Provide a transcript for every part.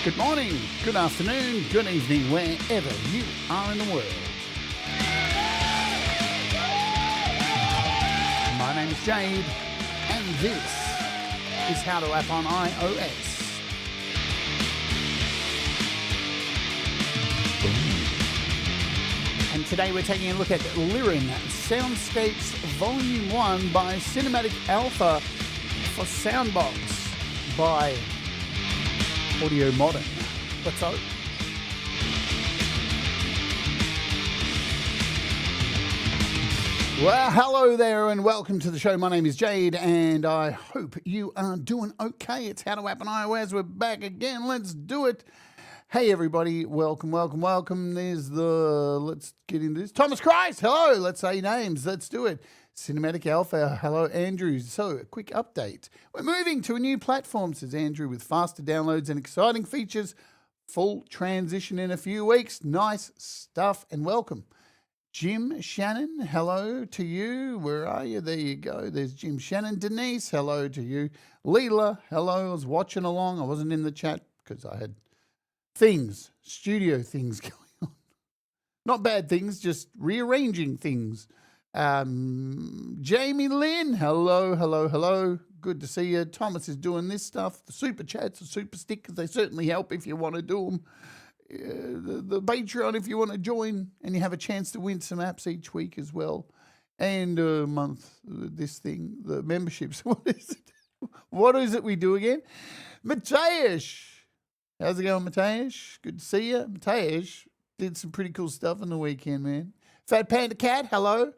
Good morning, good afternoon, good evening, wherever you are in the world. My name is Jade, and this is How to App on iOS. And today we're taking a look at Lyran Soundscapes V1 by Cinematic Alpha for SoundBox by AudioModern. Let's go. Well, hello there and welcome to the show. My name is Jade and I hope you are doing okay. It's How to App on iOS. We're back again. Let's do it. Hey everybody, welcome. Let's get into this. Thomas Christ, hello. Let's say names. Let's do it. Cinematic Alpha, hello Andrew. So a quick update. We're moving to a new platform, says Andrew, with faster downloads and exciting features. Full transition in a few weeks. Nice stuff and welcome. Jim Shannon, hello to you. Where are you? There you go. There's Jim Shannon. Denise, hello to you. Leela, hello. I was watching along. I wasn't in the chat because I had studio things going on. Not bad things, just rearranging things. Jamie Lynn, hello. Good to see you. Thomas is doing this stuff. The super chats, the super stickers, they certainly help if you want to do them. The Patreon if you want to join, and you have a chance to win some apps each week as well. And a month, this thing, the memberships. What is it? What is it we do again? Mateus. How's it going, Mateus? Good to see you. Mateus did some pretty cool stuff on the weekend, man. Fat Panda Cat, hello.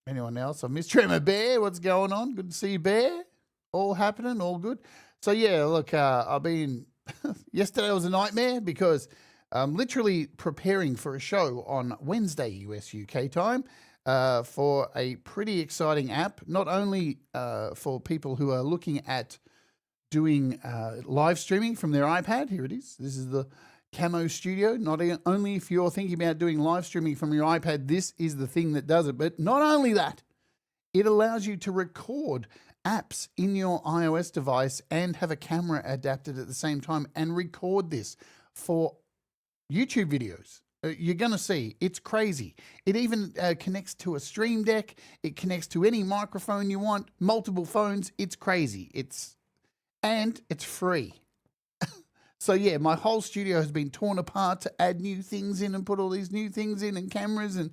Anyone else? I missed Tremor Bear. What's going on? Good to see you, Bear. All happening, all good. So, yeah, look, I've been... yesterday was a nightmare because I'm literally preparing for a show on Wednesday, US UK time, for a pretty exciting app, not only for people who are looking at doing live streaming from their iPad. Here it is. This is the Camo Studio. Not only if you're thinking about doing live streaming from your iPad, this is the thing that does it. But not only that, it allows you to record apps in your iOS device and have a camera adapted at the same time and record this for YouTube videos. You're going to see, it's crazy. It even connects to a Stream Deck. It connects to any microphone you want, multiple phones. It's crazy. And it's free. So yeah, my whole studio has been torn apart to add new things in and put all these new things in and cameras, and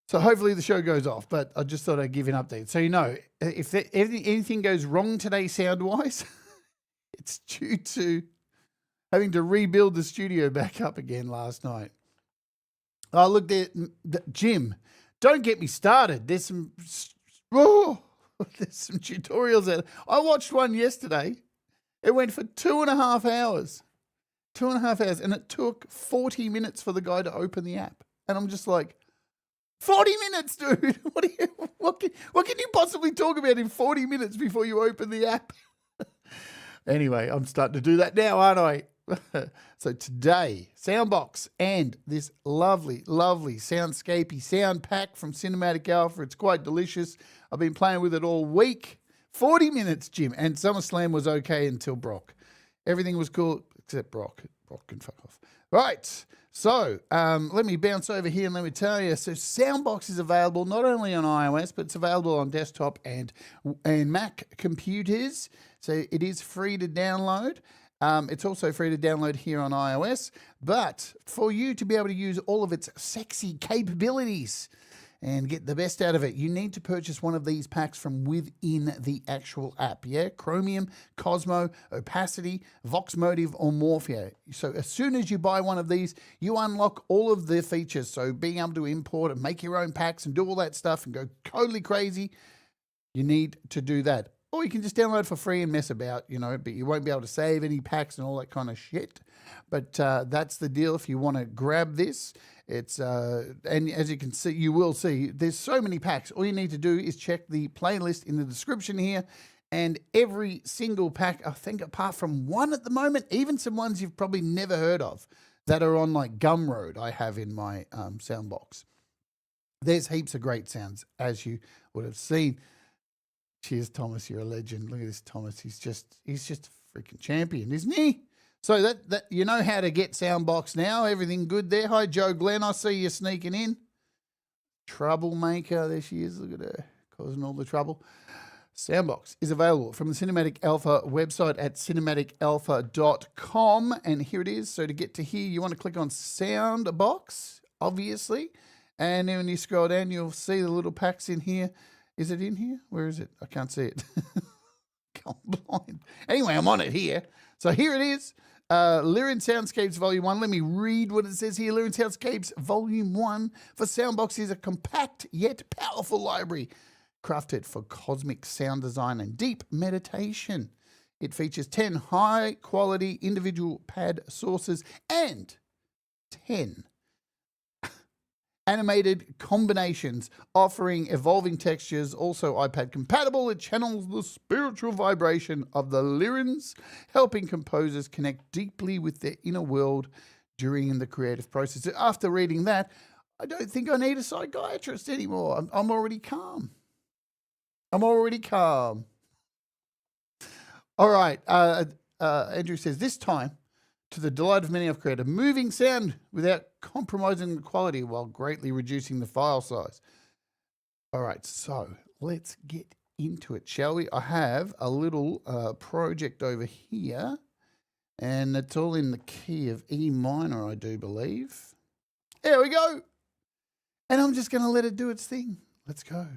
so hopefully the show goes off, but I just thought I'd give you an update. So you know, if anything goes wrong today sound-wise, it's due to having to rebuild the studio back up again last night. I looked at Jim. Don't get me started. There's some tutorials out. I watched one yesterday. It went for 2.5 hours. 2.5 hours, and it took 40 minutes for the guy to open the app. And I'm just like, 40 minutes, dude. What can you possibly talk about in 40 minutes before you open the app? Anyway, I'm starting to do that now, aren't I? So today, SoundBox and this lovely soundscapey sound pack from Cinematic Alpha. It's quite delicious. I've been playing with it all week. 40 minutes, Jim. And SummerSlam was okay until Brock. Everything was cool except Brock. Brock can fuck off. Right. So let me bounce over here and let me tell you. So SoundBox is available not only on iOS, but it's available on desktop and Mac computers. So it is free to download. It's also free to download here on iOS. But for you to be able to use all of its sexy capabilities and get the best out of it, you need to purchase one of these packs from within the actual app. Yeah, Chromium, Cosmo, Opacity, Vox Motive, or Morphia. So as soon as you buy one of these, you unlock all of their features. So being able to import and make your own packs and do all that stuff and go totally crazy, you need to do that. Or you can just download for free and mess about, you know, but you won't be able to save any packs and all that kind of shit. But that's the deal if you want to grab this. It's and as you can see, you will see, there's so many packs. All you need to do is check the playlist in the description here, and every single pack, I think apart from one at the moment, even some ones you've probably never heard of that are on like Gumroad, I have in my SoundBox. There's heaps of great sounds, as you would have seen. Cheers, Thomas. You're a legend. Look at this, Thomas. He's just freaking champion, isn't he? So that you know how to get SoundBox now. Everything good there. Hi, Joe Glenn. I see you sneaking in. Troublemaker. There she is. Look at her causing all the trouble. SoundBox is available from the Cinematic Alpha website at cinematicalpha.com. And here it is. So to get to here, you want to click on SoundBox, obviously. And then when you scroll down, you'll see the little packs in here. Is it in here? Where is it? I can't see it. I'm blind. Anyway, I'm on it here. So here it is. Lyran Soundscapes Volume 1. Let me read what it says here. Lyran Soundscapes Volume 1 for SoundBox is a compact yet powerful library crafted for cosmic sound design and deep meditation. It features 10 high-quality individual pad sources and 10 animated combinations offering evolving textures. Also iPad compatible. It channels the spiritual vibration of the Lyrans, helping composers connect deeply with their inner world during the creative process. After reading that, I don't think I need a psychiatrist anymore. I'm already calm. I'm already calm. All right. Andrew says, this time, to the delight of many, I've created moving sound without compromising the quality while greatly reducing the file size. All right, so let's get into it, shall we? I have a little project over here, and it's all in the key of E minor, I do believe. There we go. And I'm just going to let it do its thing. Let's go.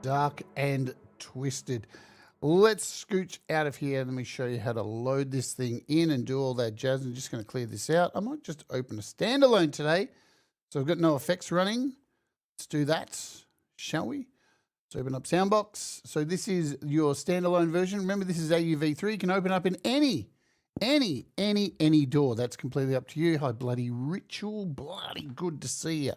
Dark and twisted. Let's scooch out of here. Let me show you how to load this thing in and do all that jazz. I'm just going to clear this out. I might just open a standalone today. So I've got no effects running. Let's do that, shall we? Let's open up SoundBox. So this is your standalone version. Remember, this is AUV3. You can open up in any door. That's completely up to you. Hi, bloody Ritual. Bloody good to see you.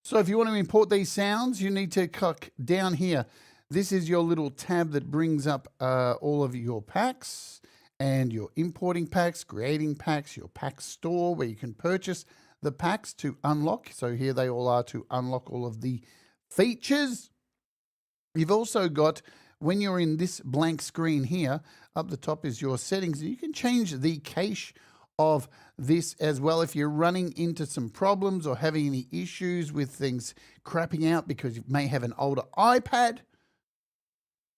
So if you want to import these sounds, you need to click down here. This is your little tab that brings up all of your packs. and your importing packs, creating packs, your pack store where you can purchase the packs to unlock. So here they all are to unlock all of the features. You've also got, when you're in this blank screen here, up the top is your settings. You can change the cache of this as well if you're running into some problems or having any issues with things crapping out because you may have an older iPad.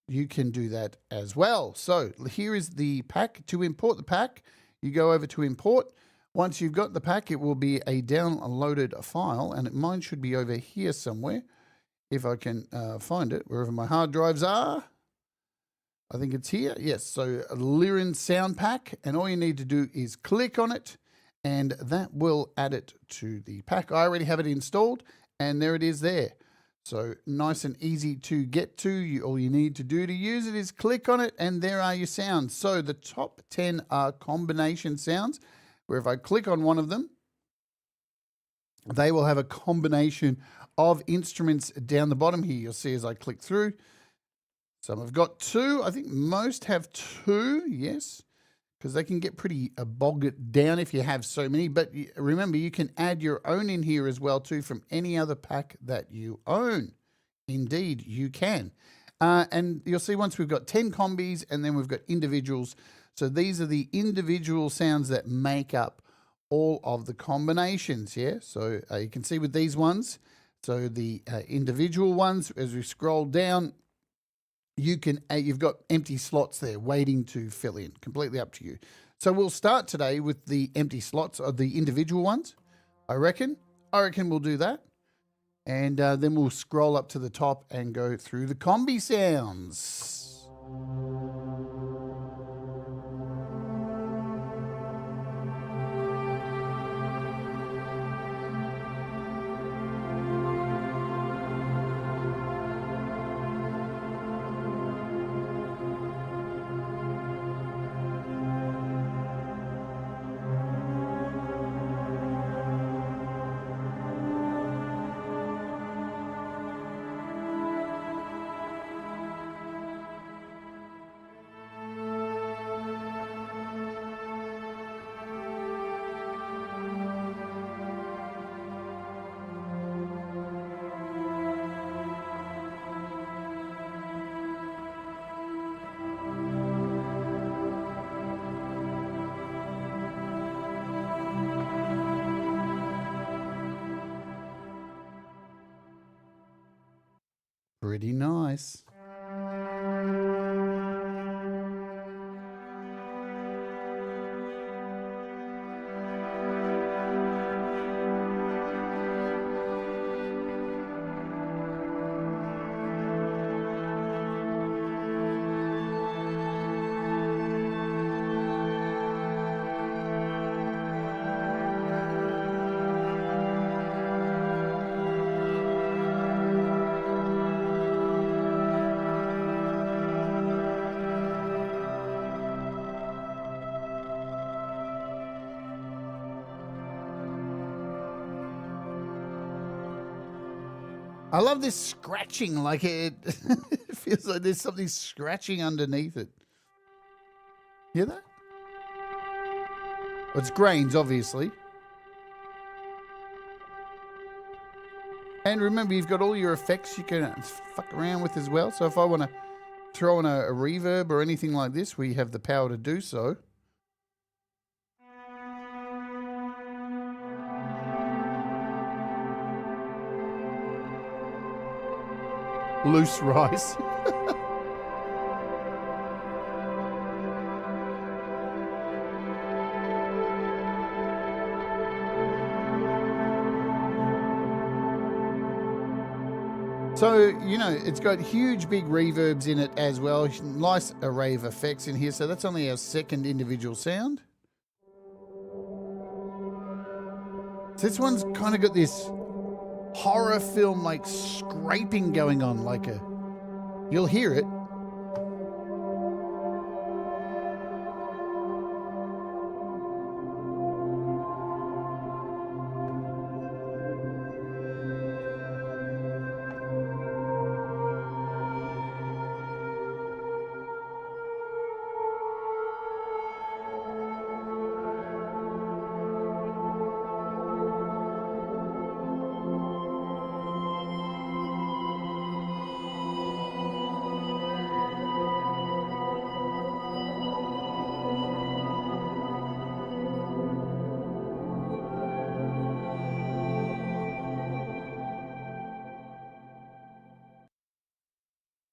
You can do that as well. So here is the pack. To import the pack, you go over to import. Once you've got the pack, it will be a downloaded file, and mine should be over here somewhere if I can find it, wherever my hard drives are. I think it's here. Yes, so Lyran Sound Pack, and all you need to do is click on it, and that will add it to the pack. I already have it installed, and there it is there. So nice and easy to get to. All you need to do to use it is click on it, and there are your sounds. So the top 10 are combination sounds, where if I click on one of them, they will have a combination of instruments down the bottom here. You'll see as I click through. Some have got 2. I think most have 2, yes, because they can get pretty bogged down if you have so many. But remember, you can add your own in here as well too from any other pack that you own. Indeed, you can. And you'll see once we've got 10 combis and then we've got individuals. So these are the individual sounds that make up all of the combinations, yeah? So you can see with these ones, so the individual ones, as we scroll down, you've got empty slots there waiting to fill in, completely up to you. So we'll start today with the empty slots of the individual ones. I reckon we'll do that. And then we'll scroll up to the top and go through the combi sounds. Pretty nice. I love this scratching, like it feels like there's something scratching underneath it. Hear that? Well, it's grains, obviously. And remember, you've got all your effects you can fuck around with as well. So if I want to throw in a reverb or anything like this, we have the power to do so. Loose rice. So, you know, it's got huge big reverbs in it as well. Nice array of effects in here. So that's only our second individual sound. So this one's kind of got this horror film like scraping going on, like you'll hear it.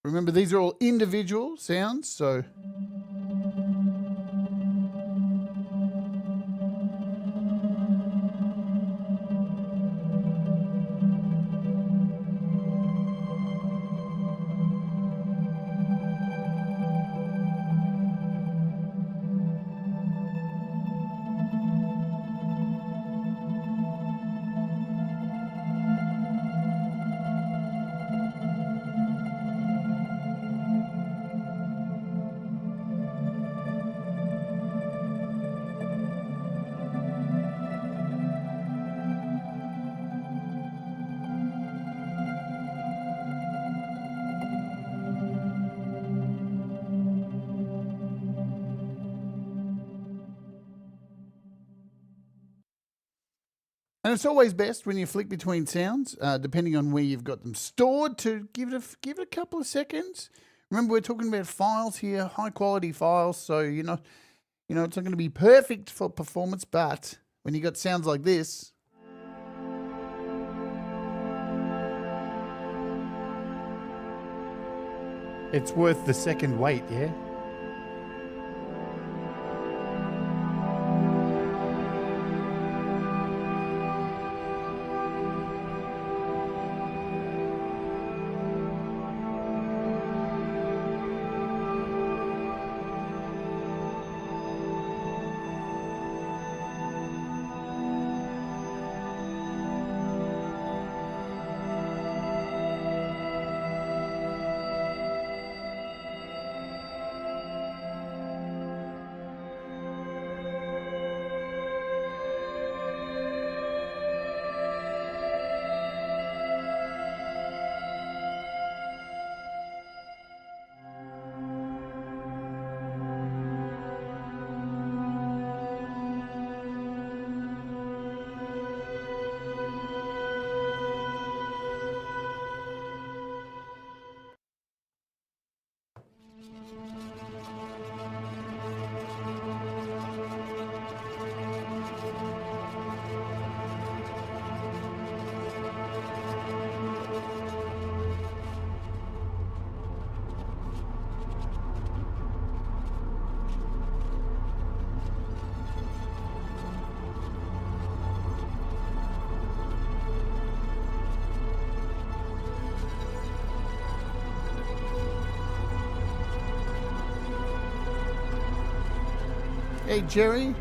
Remember, these are all individual sounds, so... And it's always best when you flick between sounds, depending on where you've got them stored, to give it a couple of seconds. Remember, we're talking about files here, high quality files, so it's not going to be perfect for performance, but when you got sounds like this, it's worth the second wait, yeah? Hey, Jerry.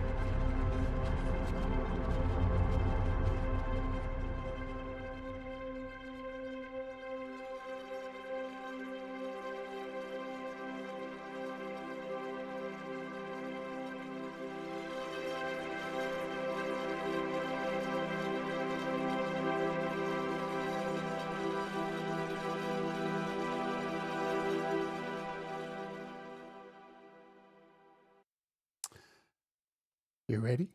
You ready?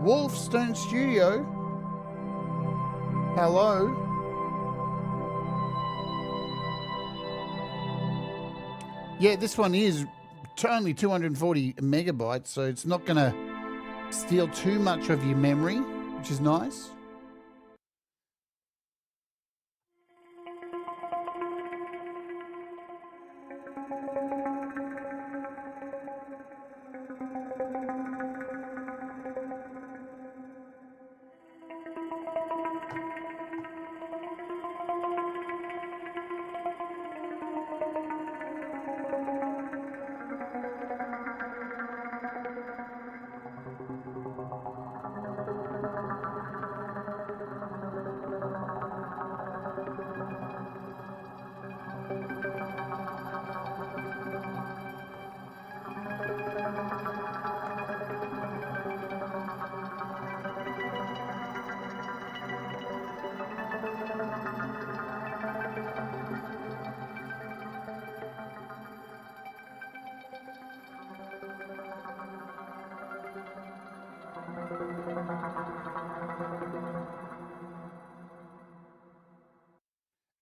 Wolfstone Studio. Hello. Yeah, this one is only 240 megabytes, so it's not going to steal too much of your memory, which is nice.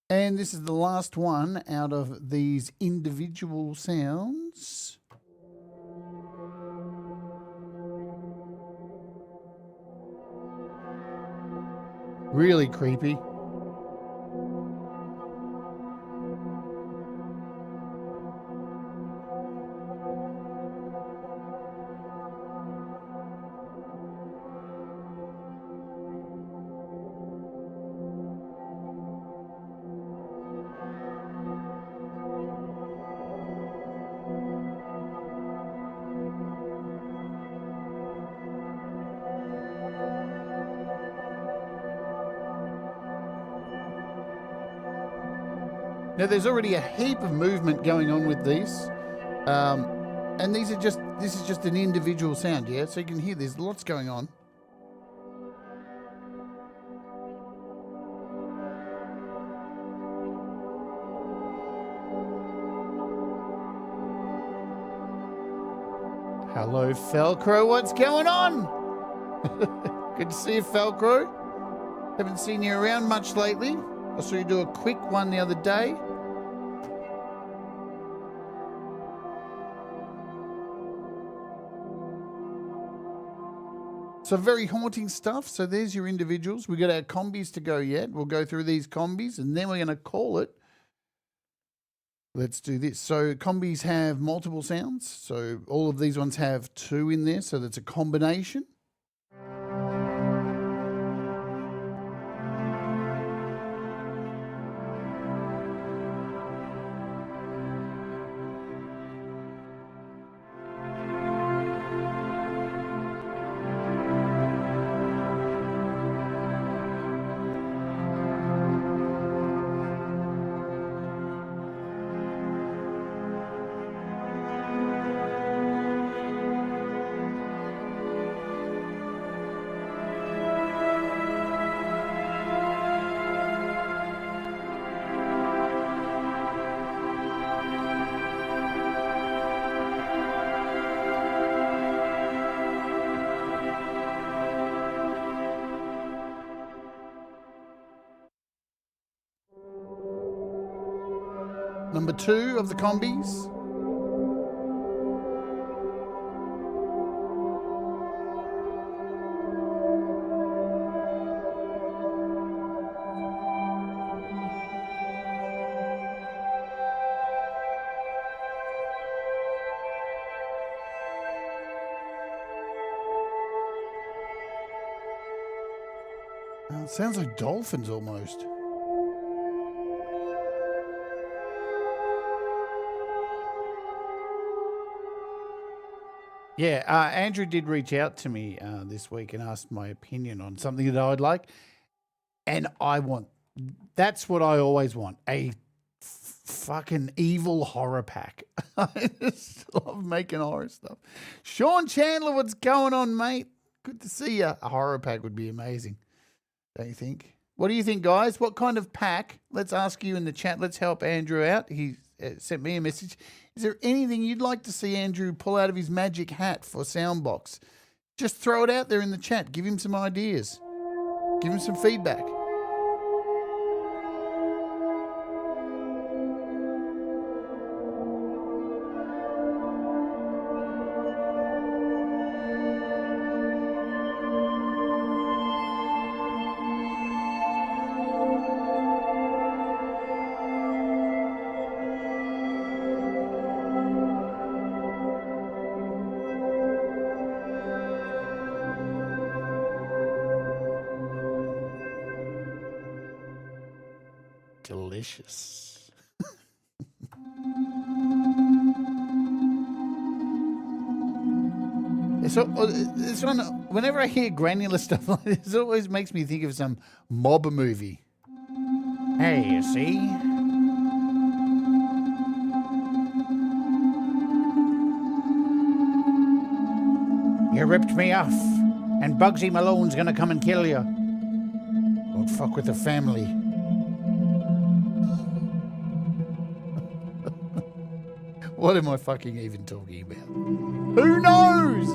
And this is the last one out of these individual sounds. Really creepy. Now, there's already a heap of movement going on with these, and this is just an individual sound, yeah? So you can hear there's lots going on. Hello, Felcro, what's going on? Good to see you, Felcro. Haven't seen you around much lately. I saw you do a quick one the other day. So very haunting stuff. So there's your individuals. We've got our combis to go yet. We'll go through these combis and then we're going to call it. Let's do this. So combis have multiple sounds. So all of these ones have 2 in there. So that's a combination. Number 2 of the combis. It sounds like dolphins almost. Yeah, Andrew did reach out to me this week and asked my opinion on something that I'd like. And that's what I always want, a fucking evil horror pack. I just love making horror stuff. Sean Chandler, what's going on, mate? Good to see you. A horror pack would be amazing, don't you think? What do you think, guys? What kind of pack? Let's ask you in the chat. Let's help Andrew out. He sent me a message. Is there anything you'd like to see Andrew pull out of his magic hat for SoundBox? Just throw it out there in the chat. Give him some ideas. Give him some feedback. delicious. So this one, whenever I hear granular stuff like this, it always makes me think of some mob movie. Hey, you see? You ripped me off, and Bugsy Malone's gonna come and kill you. Don't fuck with the family. What am I fucking even talking about? Who knows?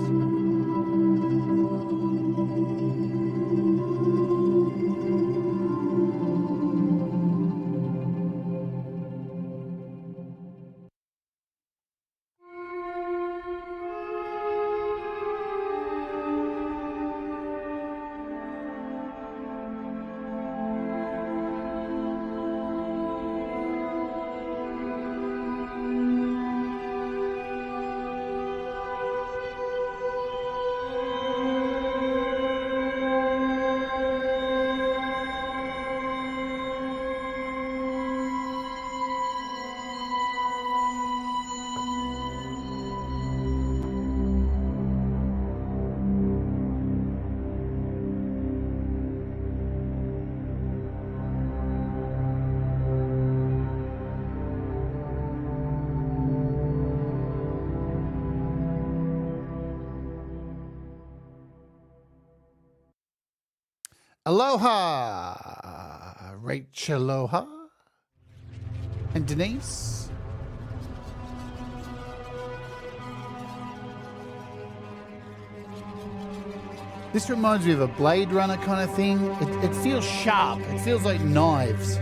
Aloha, Rachel Aloha, and Denise. This reminds me of a Blade Runner kind of thing. It feels sharp. It feels like knives.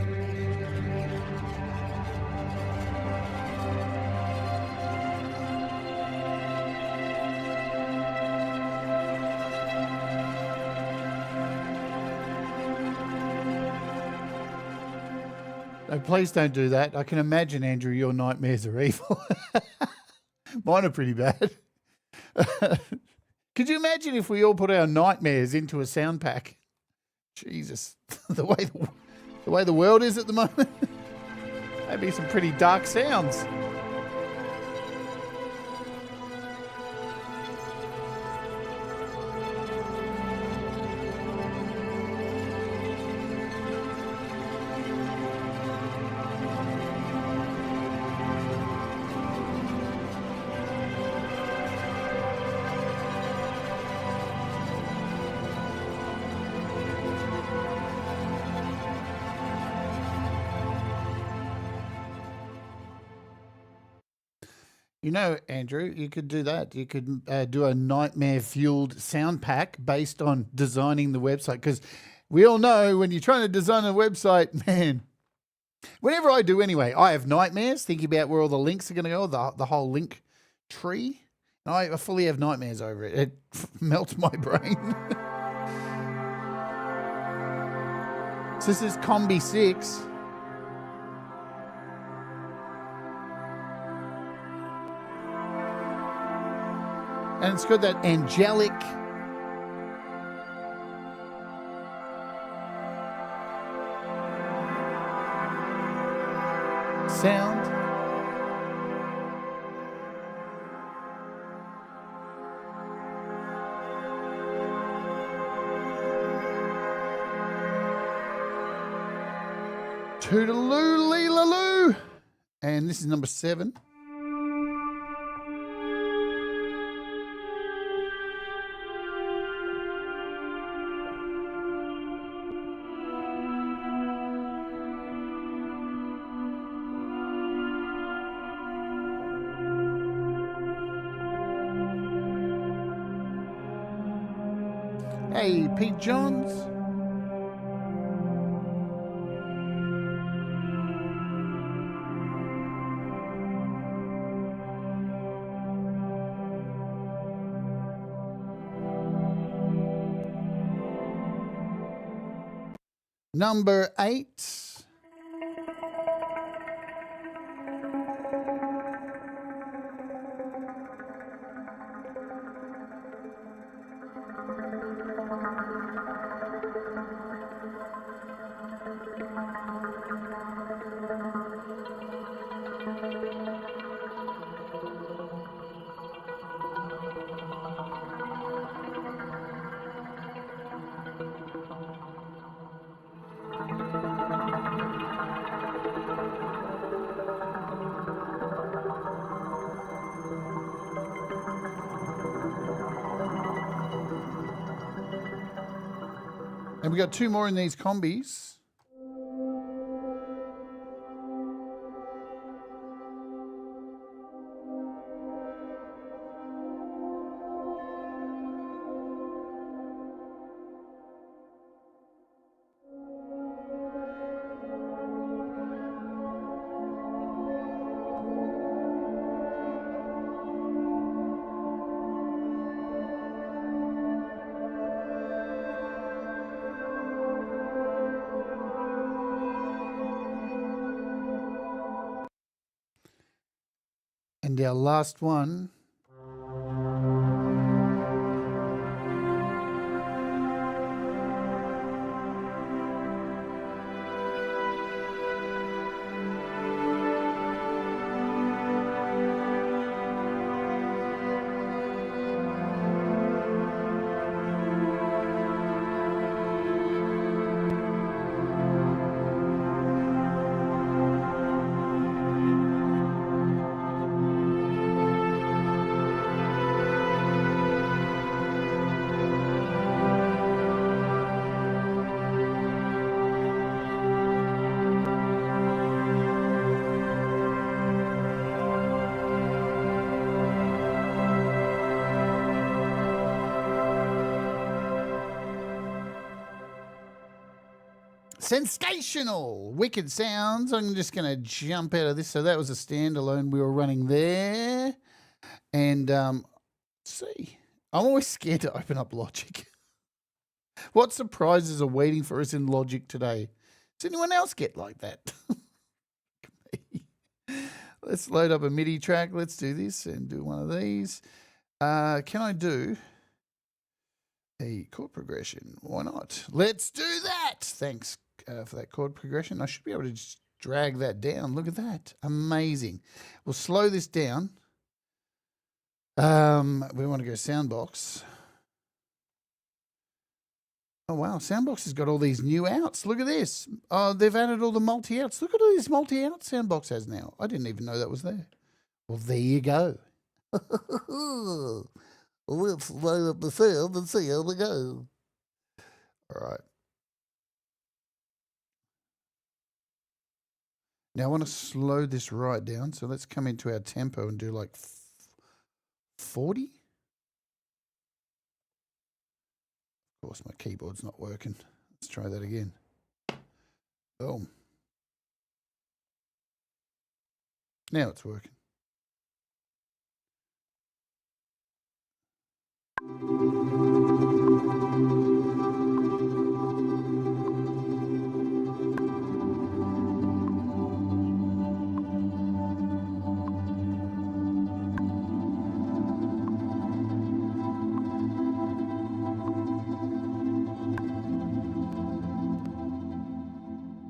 No, please don't do that. I can imagine, Andrew, your nightmares are evil. Mine are pretty bad. Could you imagine if we all put our nightmares into a sound pack? Jesus, the way the world is at the moment. That'd be some pretty dark sounds. You know, Andrew, you could do that. You could do a nightmare-fueled sound pack based on designing the website. Because we all know when you're trying to design a website, man, whenever I do anyway, I have nightmares thinking about where all the links are going to go, the whole link tree. And I fully have nightmares over it. It melts my brain. So this is Combi 6. And it's got that angelic sound. Toodaloo, lee-la-loo. And this is number 7. Hey, Pete Johns. Number 8. And we got 2 more in these combis. And our last one. Sensational, wicked sounds. I'm just going to jump out of this. So that was a standalone we were running there. And let's see. I'm always scared to open up Logic. What surprises are waiting for us in Logic today? Does anyone else get like that? Let's load up a MIDI track. Let's do this and do one of these. Can I do a chord progression? Why not? Let's do that. Thanks for that chord progression. I should be able to just drag that down. Look at that. Amazing. We'll slow this down. We want to go SoundBox. Oh, wow. SoundBox has got all these new outs. Look at this. Oh, they've added all the multi-outs. Look at all these multi-outs SoundBox has now. I didn't even know that was there. Well, there you go. Let's load up the sound and see how we go. All right. Now I want to slow this right down. So let's come into our tempo and do like 40. Of course, my keyboard's not working. Let's try that again. Boom. Now it's working.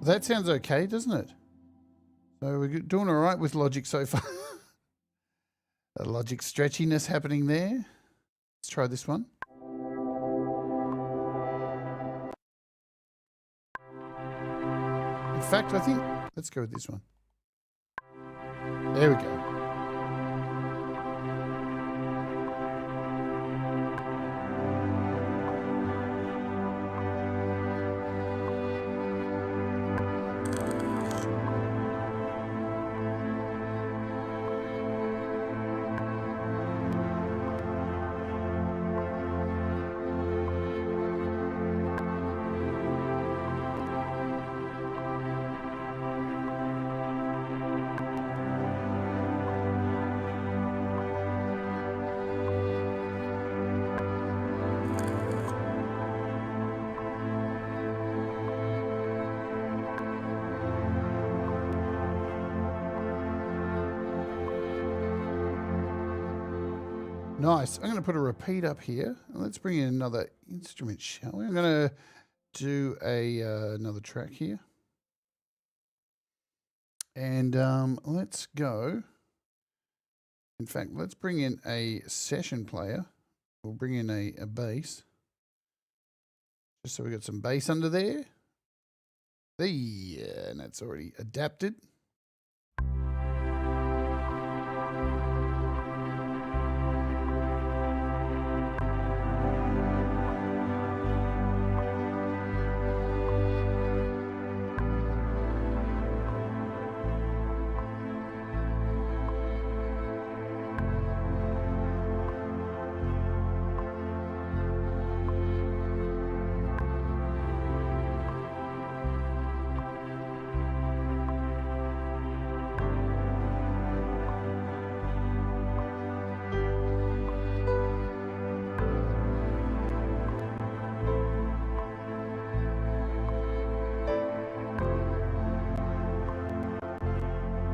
That sounds okay, doesn't it? So we're doing all right with Logic so far. A Logic stretchiness happening there. Let's try this one. In fact, I think, let's go with this one. There we go. Nice. I'm going to put a repeat up here. Let's bring in another instrument, shall we? I'm going to do another track here. And let's go. In fact, let's bring in a session player. We'll bring in a bass. Just so we got some bass under there. Yeah, and that's already adapted.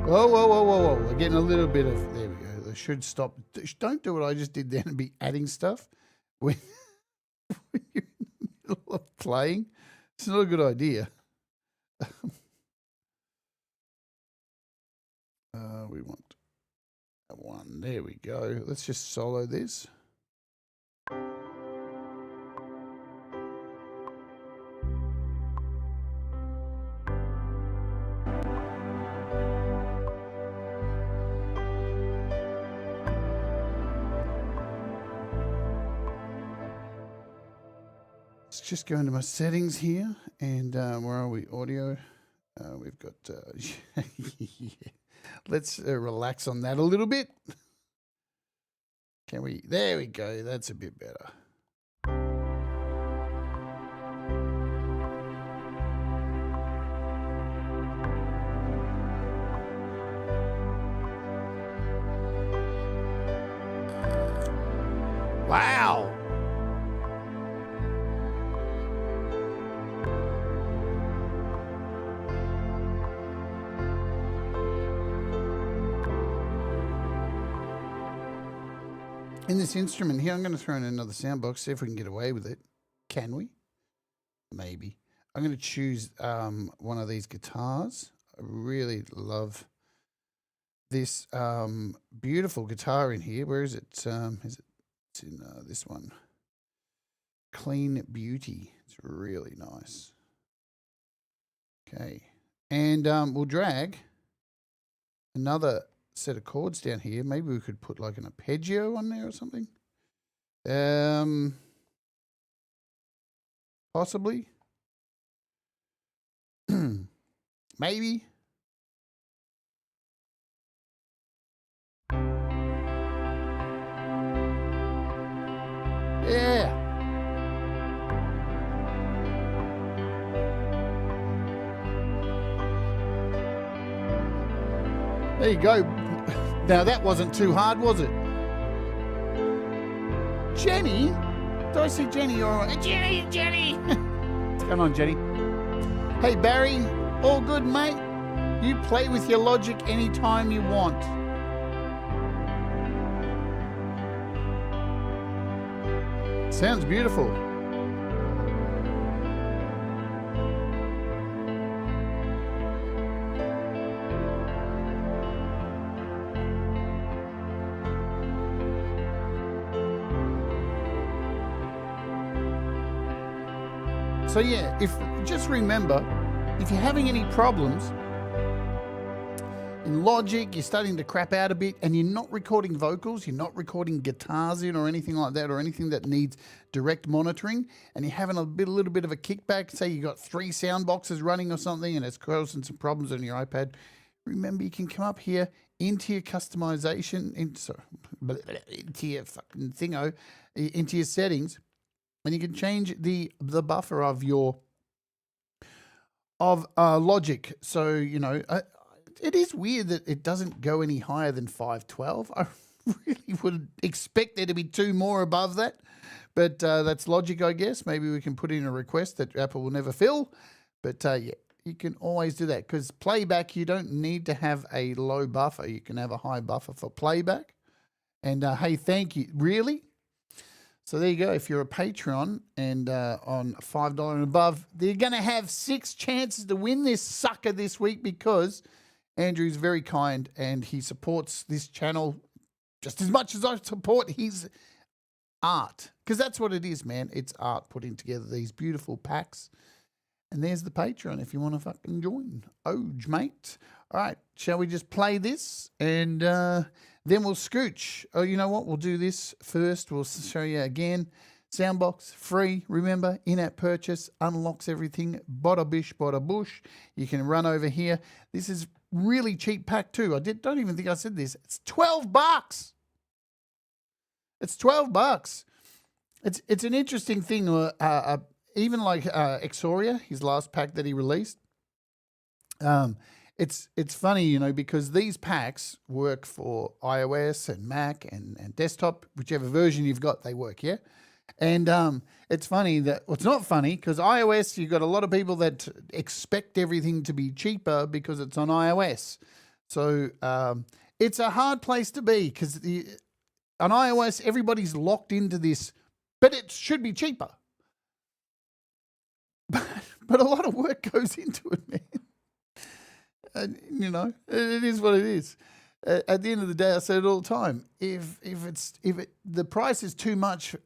Whoa, whoa, whoa, whoa, whoa. We're getting a little bit of, there we go. I should stop. Don't do what I just did then and be adding stuff when, when you're in the middle of playing. It's not a good idea. We want that one. There we go. Let's just solo this. Let's just go into my settings here, and where are we? Audio. We've got. Yeah. Let's relax on that a little bit. Can we? There we go. That's a bit better. Wow. In this instrument here, I'm going to throw in another SoundBox, see if we can get away with it. Can we? Maybe. I'm going to choose one of these guitars. I really love this beautiful guitar in here. Where is it? It's in this one. Clean Beauty. It's really nice. Okay. And we'll drag another set of chords down here. Maybe we could put like an arpeggio on there or something. Possibly. Maybe. Yeah. There you go. Now that wasn't too hard, was it? Jenny? Did I see Jenny or Jenny? What's going on, Jenny? Hey Barry, all good, mate? You play with your Logic anytime you want. Sounds beautiful. So yeah, just remember, if you're having any problems in Logic, you're starting to crap out a bit and you're not recording vocals, you're not recording guitars in or anything like that, or anything that needs direct monitoring, and you're having a little bit of a kickback, say you got 3 sound boxes running or something and it's causing some problems on your iPad, remember you can come up here into your customization, into your fucking thingo, into your settings, and you can change the buffer of your Logic. So, you know, it is weird that it doesn't go any higher than 512. I really would expect there to be 2 more above that, but that's Logic, I guess. Maybe we can put in a request that Apple will never fill, but yeah, you can always do that, because playback, you don't need to have a low buffer. You can have a high buffer for playback. And hey, thank you. Really? So there you go. If you're a Patreon and on $5 and above, they're going to have 6 chances to win this sucker this week, because Andrew's very kind, and he supports this channel just as much as I support his art, because that's what it is, man. It's art, putting together these beautiful packs. And there's the Patreon if you want to fucking join. Oj, mate. All right, shall we just play this and then we'll scooch? Oh, you know what? We'll do this first. We'll show you again. SoundBox, free. Remember, in-app purchase, unlocks everything. Bada bish, bada bush. You can run over here. This is really cheap pack too. Don't even think I said this. It's $12. It's $12. It's an interesting thing. Even like Exoria, his last pack that he released. It's funny, you know, because these packs work for iOS and Mac and desktop, whichever version you've got, they work, yeah? And it's funny that, well, it's not funny because iOS, you've got a lot of people that expect everything to be cheaper because it's on iOS. So it's a hard place to be because on iOS, everybody's locked into this, but it should be cheaper. But a lot of work goes into it, man. And, you know, it is what it is. At the end of the day, I say it all the time. If the price is too much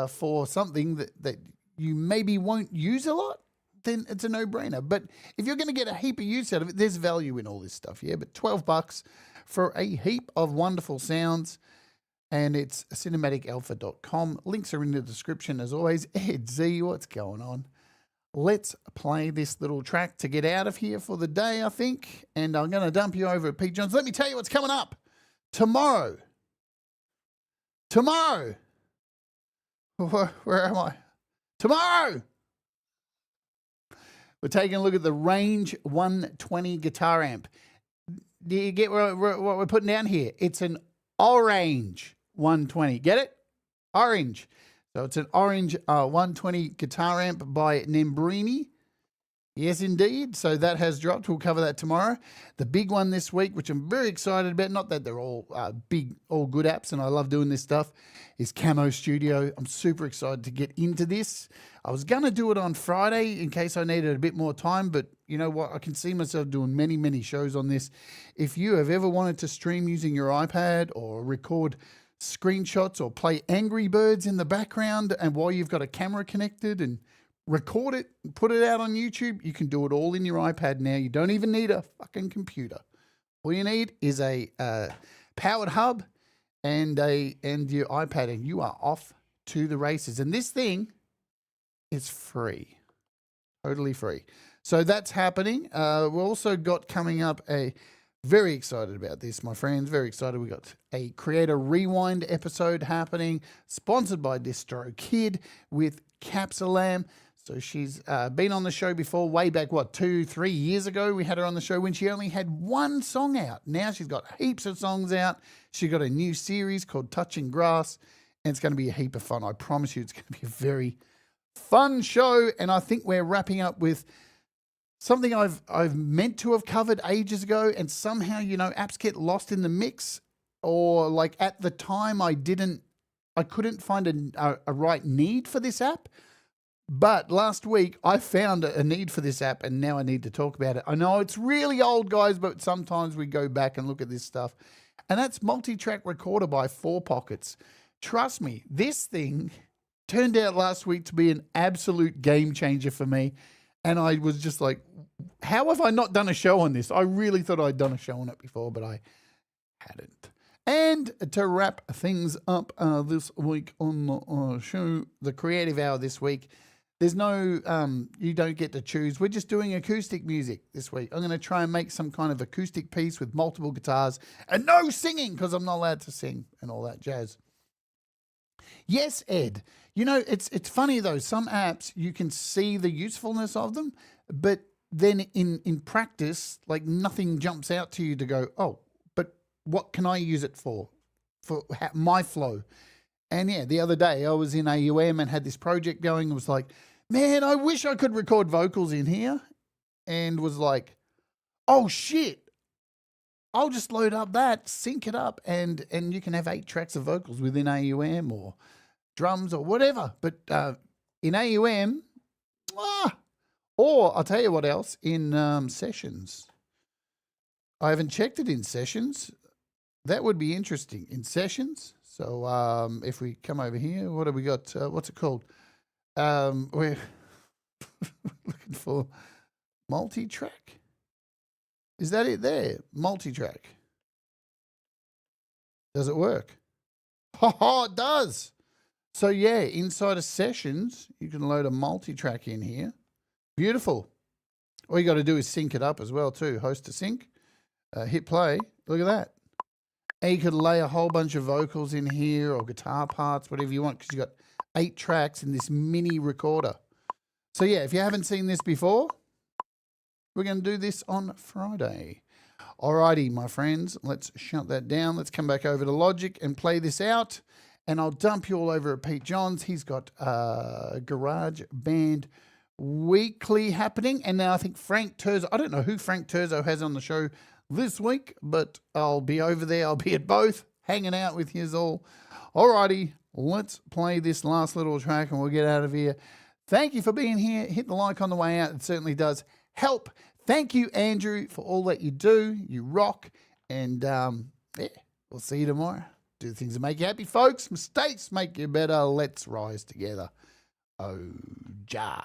for something that you maybe won't use a lot, then it's a no-brainer. But if you're going to get a heap of use out of it, there's value in all this stuff, yeah? But $12 for a heap of wonderful sounds, and it's cinematicalpha.com. Links are in the description as always. Ed Z, what's going on? Let's play this little track to get out of here for the day, I think. And I'm going to dump you over at Pete Johns. Let me tell you what's coming up tomorrow. Tomorrow. Where am I? Tomorrow. We're taking a look at the Range 120 guitar amp. Do you get what we're putting down here? It's an orange 120. Get it? Orange. So it's an orange 120 guitar amp by Nembrini. Yes, indeed. So that has dropped. We'll cover that tomorrow. The big one this week, which I'm very excited about, not that they're all big, all good apps, and I love doing this stuff, is Camo Studio. I'm super excited to get into this. I was going to do it on Friday in case I needed a bit more time, but you know what? I can see myself doing many, many shows on this. If you have ever wanted to stream using your iPad or record screenshots or play Angry Birds in the background and while you've got a camera connected and record it and put it out on YouTube, you can do it all in your iPad now. You don't even need a fucking computer. All you need is a powered hub and your iPad, and you are off to the races. And this thing is free, totally free. So that's happening. We've also got coming up very excited about this, my friends. Very excited. We got a Creator Rewind episode happening, sponsored by DistroKid with Capsulam. So she's been on the show before, way back, 2-3 years ago. We had her on the show when she only had one song out. Now she's got heaps of songs out. She got a new series called Touching Grass, and it's going to be a heap of fun. I promise you, it's going to be a very fun show. And I think we're wrapping up with something I've meant to have covered ages ago, and somehow, you know, apps get lost in the mix, or like at the time I couldn't find a right need for this app. But last week I found a need for this app, and now I need to talk about it. I know it's really old, guys, but sometimes we go back and look at this stuff. And that's Multi-Track Recorder by 4Pockets. Trust me, this thing turned out last week to be an absolute game changer for me. And I was just like, how have I not done a show on this? I really thought I'd done a show on it before, but I hadn't. And to wrap things up this week on the show, the Creative Hour this week, there's no, you don't get to choose. We're just doing acoustic music this week. I'm going to try and make some kind of acoustic piece with multiple guitars and no singing because I'm not allowed to sing and all that jazz. Yes, Ed. You know, it's funny though. Some apps, you can see the usefulness of them, but then in practice, like nothing jumps out to you to go, oh, but what can I use it for my flow? And yeah, the other day I was in AUM and had this project going. It was like, man, I wish I could record vocals in here, and was like, oh shit, I'll just load up that, sync it up, and you can have 8 tracks of vocals within AUM or drums or whatever. But in AUM, or I'll tell you what else, in Sessions. I haven't checked it in sessions. That would be interesting in sessions. So if we come over here, what have we got? What's it called? We're looking for multi-track. Is that it there? Multi-track. Does it work? Oh, it does. So yeah, inside of sessions, you can load a multi-track in here. Beautiful. All you got to do is sync it up as well too. Host to sync. Hit play. Look at that. And you could lay a whole bunch of vocals in here or guitar parts, whatever you want, because you've got 8 tracks in this mini recorder. So yeah, if you haven't seen this before, we're going to do this on Friday. Alrighty, my friends, let's shut that down. Let's come back over to Logic and play this out. And I'll dump you all over at Pete Johns. He's got Garage Band Weekly happening. And now I think Frank Terzo, I don't know who Frank Terzo has on the show this week, but I'll be over there. I'll be at both, hanging out with yous all. Alrighty, let's play this last little track and we'll get out of here. Thank you for being here. Hit the like on the way out. It certainly does help. Thank you, Andrew, for all that you do. You rock. And yeah, we'll see you tomorrow. Do the things that make you happy, folks. Mistakes make you better. Let's rise together. Oh, ja.